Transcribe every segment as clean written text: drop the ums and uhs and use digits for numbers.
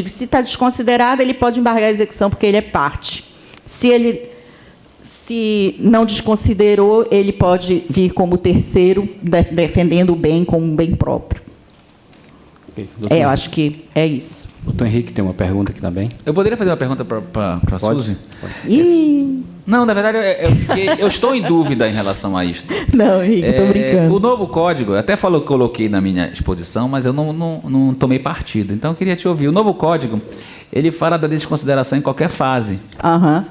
Se está desconsiderado, ele pode embargar a execução porque ele é parte. Se não desconsiderou, ele pode vir como terceiro, defendendo o bem como um bem próprio. Okay, eu acho que é isso. Doutor Henrique tem uma pergunta aqui também. Eu poderia fazer uma pergunta para a Suzy? Pode. Não, na verdade, eu estou em dúvida em relação a isso. Não, Henrique, estou brincando. O novo código, eu até coloquei na minha exposição, mas eu não tomei partido. Então, eu queria te ouvir. O novo código, ele fala da desconsideração em qualquer fase. Uhum.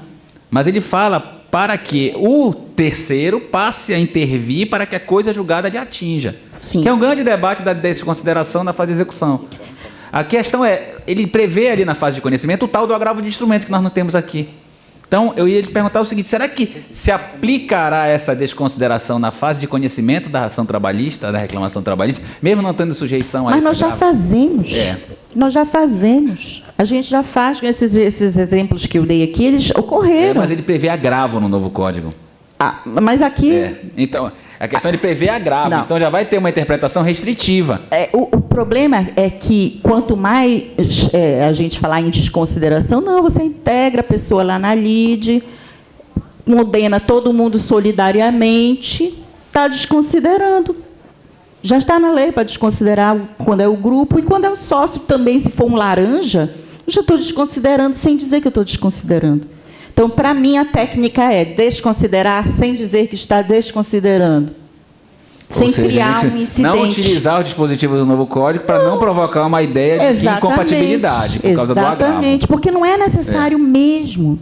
Mas ele fala para que o terceiro passe a intervir para que a coisa julgada lhe atinja. Sim. Que é um grande debate da desconsideração na fase de execução. A questão é, ele prevê ali na fase de conhecimento o tal do agravo de instrumento que nós não temos aqui. Então, eu ia lhe perguntar o seguinte, será que se aplicará essa desconsideração na fase de conhecimento da ação trabalhista, da reclamação trabalhista, mesmo não tendo sujeição a Mas esse nós já agravo? fazemos. É. Nós já fazemos. A gente já faz. Esses exemplos que eu dei aqui, eles ocorreram. Mas ele prevê agravo no novo código. Mas aqui... Então, a questão é de prever agravo. Não. Então, já vai ter uma interpretação restritiva. O problema é que, quanto mais a gente falar em desconsideração, não, você integra a pessoa lá na lide, modena todo mundo solidariamente, está desconsiderando. Já está na lei para desconsiderar quando é o grupo, e quando é o sócio também, se for um laranja, eu já estou desconsiderando sem dizer que eu estou desconsiderando. Então, para mim, a técnica é desconsiderar sem dizer que está desconsiderando. Sem criar um incidente. Não utilizar o dispositivo do novo código para não provocar uma ideia de incompatibilidade por causa do agravo. Exatamente, porque não é necessário mesmo.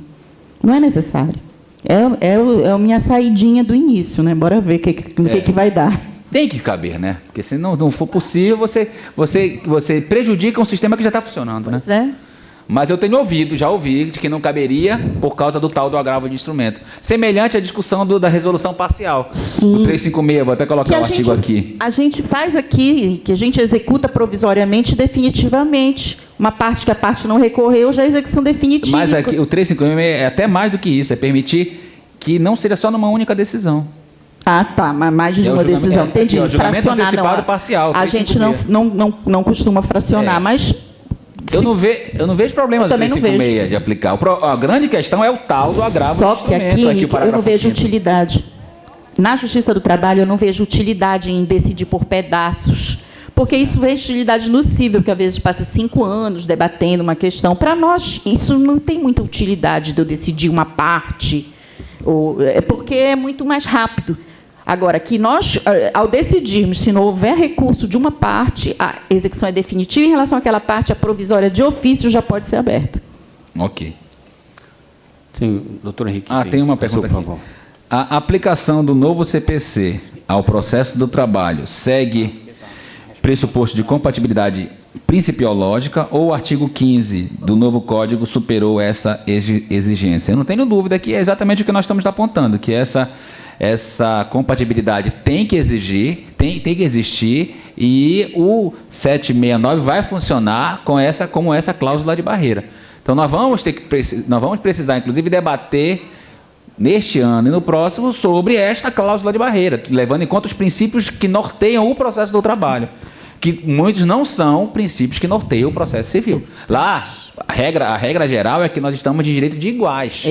Não é necessário. É a minha saidinha do início, né? Bora ver o que vai dar. Tem que caber, né? Porque se não for possível, você prejudica um sistema que já está funcionando, né? Pois é. Mas eu já ouvi de que não caberia por causa do tal do agravo de instrumento. Semelhante à discussão da resolução parcial. Sim. O 356, vou até colocar o artigo aqui. A gente faz aqui, que a gente executa provisoriamente e definitivamente. Uma parte que a parte não recorreu, já é execução definitiva. Mas aqui, o 356 é até mais do que isso, é permitir que não seja só numa única decisão. Ah, tá, mas mais de uma decisão. Entendi. O julgamento antecipado parcial. A gente não costuma fracionar, mas... Eu não vejo problema do 356 de aplicar. A grande questão é o tal do agravo Só de que instrumento. aqui eu não vejo utilidade. Na Justiça do Trabalho, eu não vejo utilidade em decidir por pedaços. Porque isso vem de utilidade no cível, que às vezes passa 5 anos debatendo uma questão. Para nós, isso não tem muita utilidade de eu decidir uma parte. É porque é muito mais rápido. Agora, que nós, ao decidirmos, se não houver recurso de uma parte, a execução é definitiva, em relação àquela parte, a provisória de ofício já pode ser aberta. Ok. Sim, doutor Henrique. Tem uma pergunta aqui. A aplicação do novo CPC ao processo do trabalho segue pressuposto de compatibilidade principiológica ou o artigo 15 do novo Código superou essa exigência? Eu não tenho dúvida que é exatamente o que nós estamos apontando, que essa compatibilidade tem que existir e o 769 vai funcionar como essa cláusula de barreira. Então, nós vamos precisar, inclusive, debater neste ano e no próximo sobre esta cláusula de barreira, levando em conta os princípios que norteiam o processo do trabalho, que muitos não são princípios que norteiam o processo civil. Lá, a regra geral é que nós estamos de direito de iguais.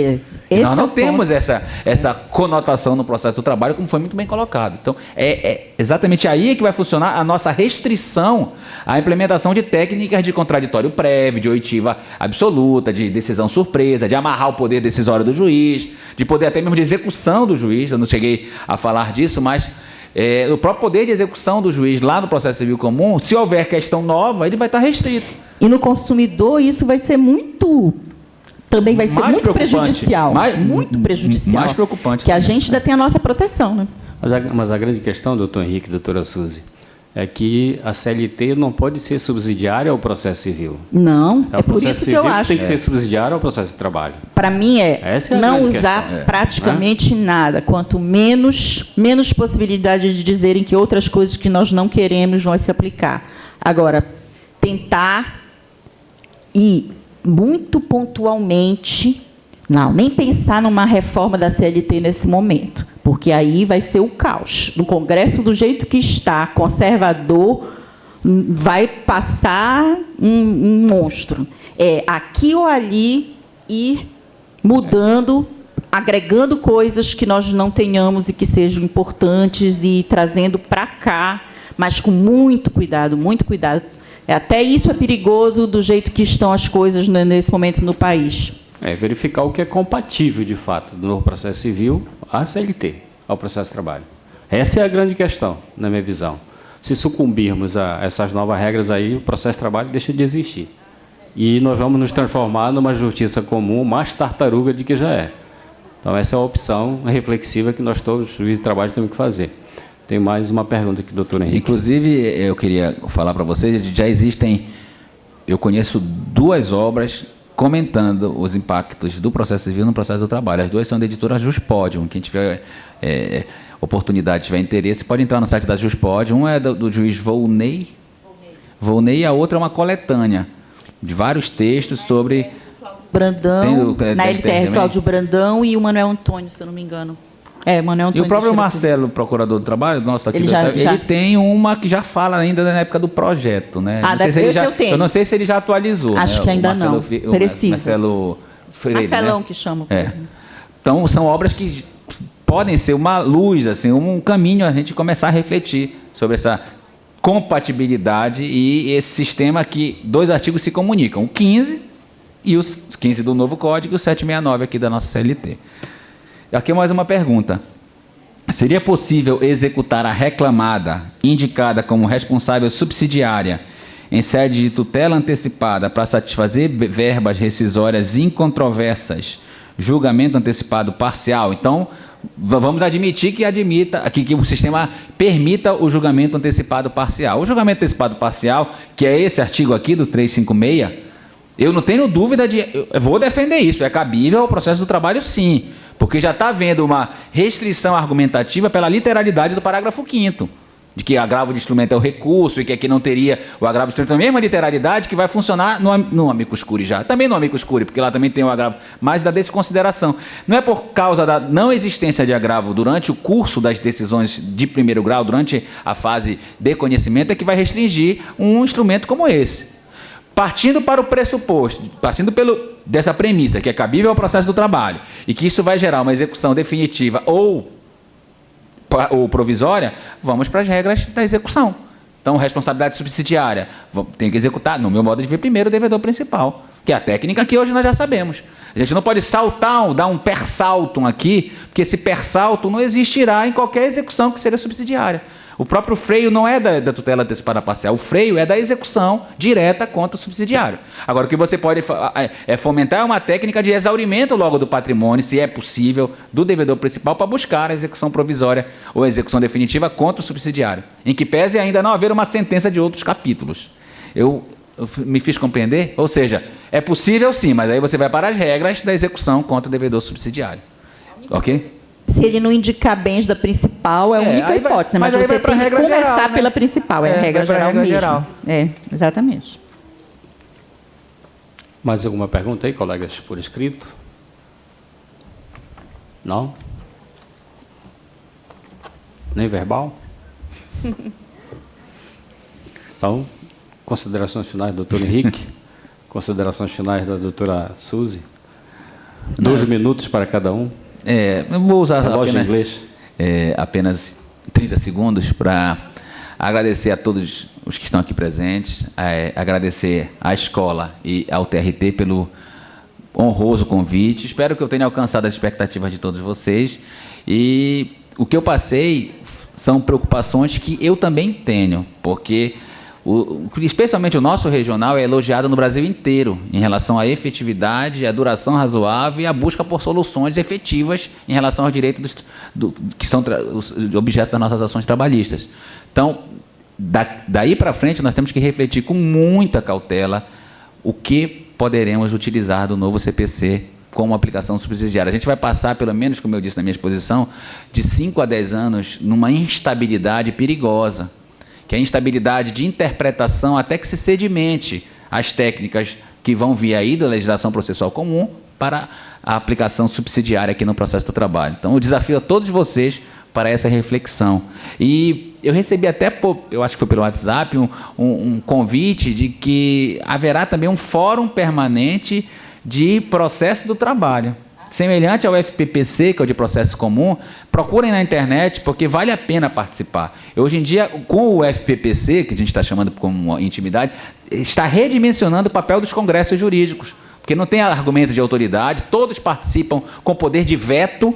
Nós não temos essa conotação no processo do trabalho, como foi muito bem colocado. Então, é exatamente aí que vai funcionar a nossa restrição à implementação de técnicas de contraditório prévio, de oitiva absoluta, de decisão surpresa, de amarrar o poder decisório do juiz, de poder até mesmo de execução do juiz. Eu não cheguei a falar disso, mas o próprio poder de execução do juiz lá no processo civil comum, se houver questão nova, ele vai estar restrito. E no consumidor isso vai ser também vai ser muito prejudicial. Muito prejudicial. Mais preocupante. Que a gente ainda tem a nossa proteção, né? Mas a grande questão, doutor Henrique e doutora Suzy, é que a CLT não pode ser subsidiária ao processo civil. Não, é por isso que eu acho. Tem que ser subsidiária ao processo de trabalho. Para mim não usar praticamente nada, quanto menos possibilidade de dizerem que outras coisas que nós não queremos vão se aplicar. Agora, tentar ir muito pontualmente, nem pensar numa reforma da CLT nesse momento, porque aí vai ser o caos. No Congresso, do jeito que está, conservador, vai passar um monstro. aqui ou ali ir mudando, agregando coisas que nós não tenhamos e que sejam importantes e trazendo para cá, mas com muito cuidado, muito cuidado. Até isso é perigoso do jeito que estão as coisas nesse momento no país. Verificar o que é compatível, de fato, do novo processo civil à CLT, ao processo de trabalho. Essa é a grande questão, na minha visão. Se sucumbirmos a essas novas regras aí, o processo de trabalho deixa de existir. E nós vamos nos transformar numa justiça comum mais tartaruga do que já é. Então, essa é a opção reflexiva que nós todos, juízes de trabalho, temos que fazer. Tem mais uma pergunta aqui, doutor Henrique. Inclusive, eu queria falar para vocês, já existem, eu conheço 2 obras comentando os impactos do processo civil no processo do trabalho. As 2 são da editora Juspodium. Quem tiver oportunidade, tiver interesse, pode entrar no site da Juspodium. Um é do juiz Volney, e a outra é uma coletânea de vários textos sobre... Brandão, na LTR, Cláudio Brandão e o Manuel Antônio, se eu não me engano. Manuel Antônio. E o próprio Marcelo, procurador do trabalho, nosso aqui, ele tem uma que já fala ainda na época do projeto, né? Eu não sei se ele já atualizou. Acho que ainda não. Precisa. Marcelo Freire, Marcelão, né? Que chama. Então, são obras que podem ser uma luz, assim, um caminho a gente começar a refletir sobre essa compatibilidade e esse sistema que 2 artigos se comunicam, o 15 e os 15 do novo código e o 769 aqui da nossa CLT. Aqui mais uma pergunta. Seria possível executar a reclamada, indicada como responsável subsidiária, em sede de tutela antecipada para satisfazer verbas rescisórias incontroversas, julgamento antecipado parcial? Então, vamos admitir que o sistema permita o julgamento antecipado parcial. O julgamento antecipado parcial, que é esse artigo aqui do 356, eu não tenho dúvida eu vou defender isso, é cabível ao processo do trabalho, sim, porque já está havendo uma restrição argumentativa pela literalidade do parágrafo 5º, de que agravo de instrumento é o recurso e que aqui não teria o agravo de instrumento, a mesma literalidade que vai funcionar no amicus curiae já. Também no amicus curiae, porque lá também tem o agravo, mas da desconsideração. Não é por causa da não existência de agravo durante o curso das decisões de primeiro grau, durante a fase de conhecimento, é que vai restringir um instrumento como esse. Partindo para o pressuposto, dessa premissa, que é cabível ao processo do trabalho, e que isso vai gerar uma execução definitiva ou provisória, vamos para as regras da execução. Então, responsabilidade subsidiária, tem que executar, no meu modo de ver, primeiro o devedor principal, que é a técnica que hoje nós já sabemos. A gente não pode dar um per saltum aqui, porque esse per saltum não existirá em qualquer execução que seja subsidiária. O próprio freio não é da tutela antecipada parcial, o freio é da execução direta contra o subsidiário. Agora, o que você pode fomentar uma técnica de exaurimento logo do patrimônio, se é possível, do devedor principal para buscar a execução provisória ou a execução definitiva contra o subsidiário, em que pese ainda não haver uma sentença de outros capítulos. Eu me fiz compreender? Ou seja, é possível sim, mas aí você vai para as regras da execução contra o devedor subsidiário. Ok? Se ele não indicar bens da principal, é a única hipótese, mas você tem que começar geral, pela principal, é a regra geral mesmo. Geral. Exatamente. Mais alguma pergunta aí, colegas, por escrito? Não? Nem verbal? Então, considerações finais do doutor Henrique, considerações finais da doutora Suzy. 2 minutos para cada um. Eu vou usar apenas 30 segundos para agradecer a todos os que estão aqui presentes, agradecer à escola e ao TRT pelo honroso convite. Espero que eu tenha alcançado as expectativas de todos vocês. E o que eu passei são preocupações que eu também tenho, porque especialmente o nosso regional é elogiado no Brasil inteiro em relação à efetividade, à duração razoável e à busca por soluções efetivas em relação aos direitos que são os objetos das nossas ações trabalhistas. Então, daí para frente, nós temos que refletir com muita cautela o que poderemos utilizar do novo CPC como aplicação subsidiária. A gente vai passar, pelo menos, como eu disse na minha exposição, de 5 a 10 anos numa instabilidade perigosa, que é a instabilidade de interpretação até que se sedimente as técnicas que vão vir aí da legislação processual comum para a aplicação subsidiária aqui no processo do trabalho. Então, eu desafio a todos vocês para essa reflexão. E eu recebi até, eu acho que foi pelo WhatsApp, um convite de que haverá também um fórum permanente de processo do trabalho. Semelhante ao FPPC, que é o de processo comum, procurem na internet, porque vale a pena participar. Hoje em dia, com o FPPC, que a gente está chamando como intimidade, está redimensionando o papel dos congressos jurídicos, porque não tem argumento de autoridade, todos participam com poder de veto,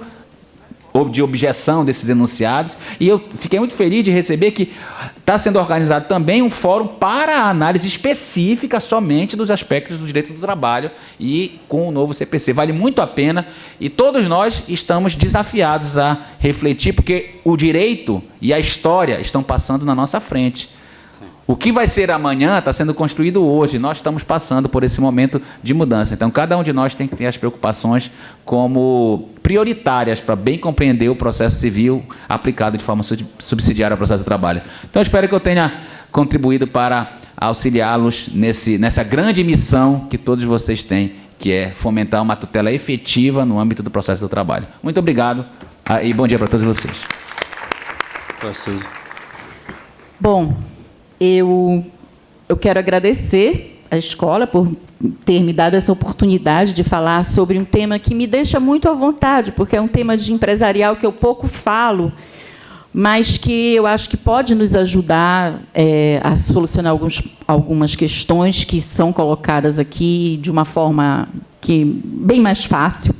ou de objeção desses denunciados, e eu fiquei muito feliz de receber que está sendo organizado também um fórum para a análise específica somente dos aspectos do direito do trabalho e com o novo CPC. Vale muito a pena e todos nós estamos desafiados a refletir, porque o direito e a história estão passando na nossa frente. O que vai ser amanhã está sendo construído hoje. Nós estamos passando por esse momento de mudança. Então, cada um de nós tem que ter as preocupações como prioritárias para bem compreender o processo civil aplicado de forma subsidiária ao processo do trabalho. Então, eu espero que eu tenha contribuído para auxiliá-los nessa grande missão que todos vocês têm, que é fomentar uma tutela efetiva no âmbito do processo do trabalho. Muito obrigado e bom dia para todos vocês. Bom, eu quero agradecer à escola por ter me dado essa oportunidade de falar sobre um tema que me deixa muito à vontade, porque é um tema de empresarial que eu pouco falo, mas que eu acho que pode nos ajudar a solucionar algumas questões que são colocadas aqui de uma forma bem mais fácil.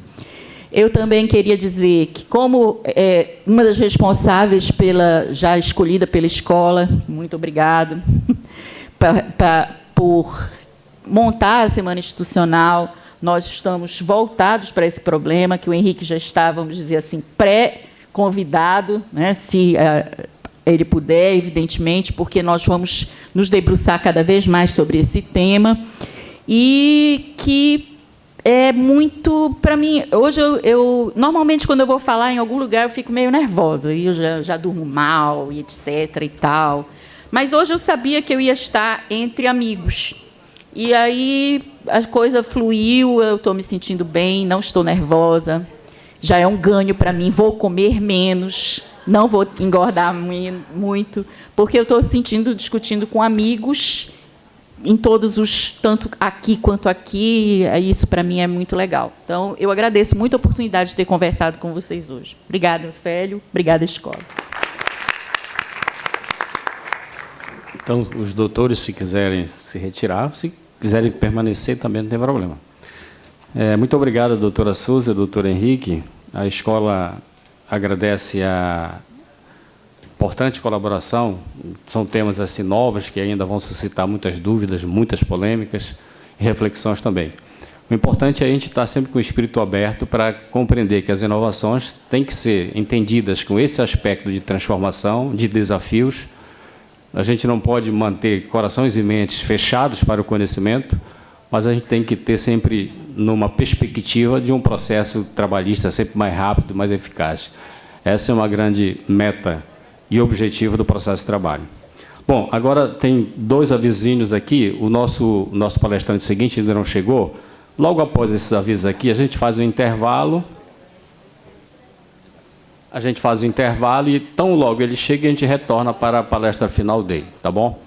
Eu também queria dizer que, como uma das responsáveis já escolhida pela escola, muito obrigada, por montar a Semana Institucional, nós estamos voltados para esse problema, que o Henrique já está, vamos dizer assim, pré-convidado, né, se ele puder, evidentemente, porque nós vamos nos debruçar cada vez mais sobre esse tema, e que é muito, para mim, hoje normalmente quando eu vou falar em algum lugar eu fico meio nervosa, e eu já durmo mal, e etc. e tal. Mas hoje eu sabia que eu ia estar entre amigos. E aí a coisa fluiu, eu estou me sentindo bem, não estou nervosa, já é um ganho para mim, vou comer menos, não vou engordar muito, porque eu estou discutindo com amigos, em todos tanto aqui quanto aqui, isso para mim é muito legal. Então, eu agradeço muito a oportunidade de ter conversado com vocês hoje. Obrigada, Célio. Obrigada, escola. Então, os doutores, se quiserem se retirar, se quiserem permanecer, também não tem problema. Muito obrigado, doutora Souza, doutor Henrique. A escola agradece a importante colaboração. São temas assim novos que ainda vão suscitar muitas dúvidas, muitas polêmicas e reflexões também. O importante é a gente estar sempre com o espírito aberto para compreender que as inovações têm que ser entendidas com esse aspecto de transformação, de desafios. A gente não pode manter corações e mentes fechados para o conhecimento, mas a gente tem que ter sempre numa perspectiva de um processo trabalhista sempre mais rápido, mais eficaz. Essa é uma grande meta e objetivo do processo de trabalho. Bom, agora tem 2 avisinhos aqui. O nosso palestrante seguinte ainda não chegou. Logo após esses avisos aqui, a gente faz um intervalo. E tão logo ele chega, a gente retorna para a palestra final dele, tá bom?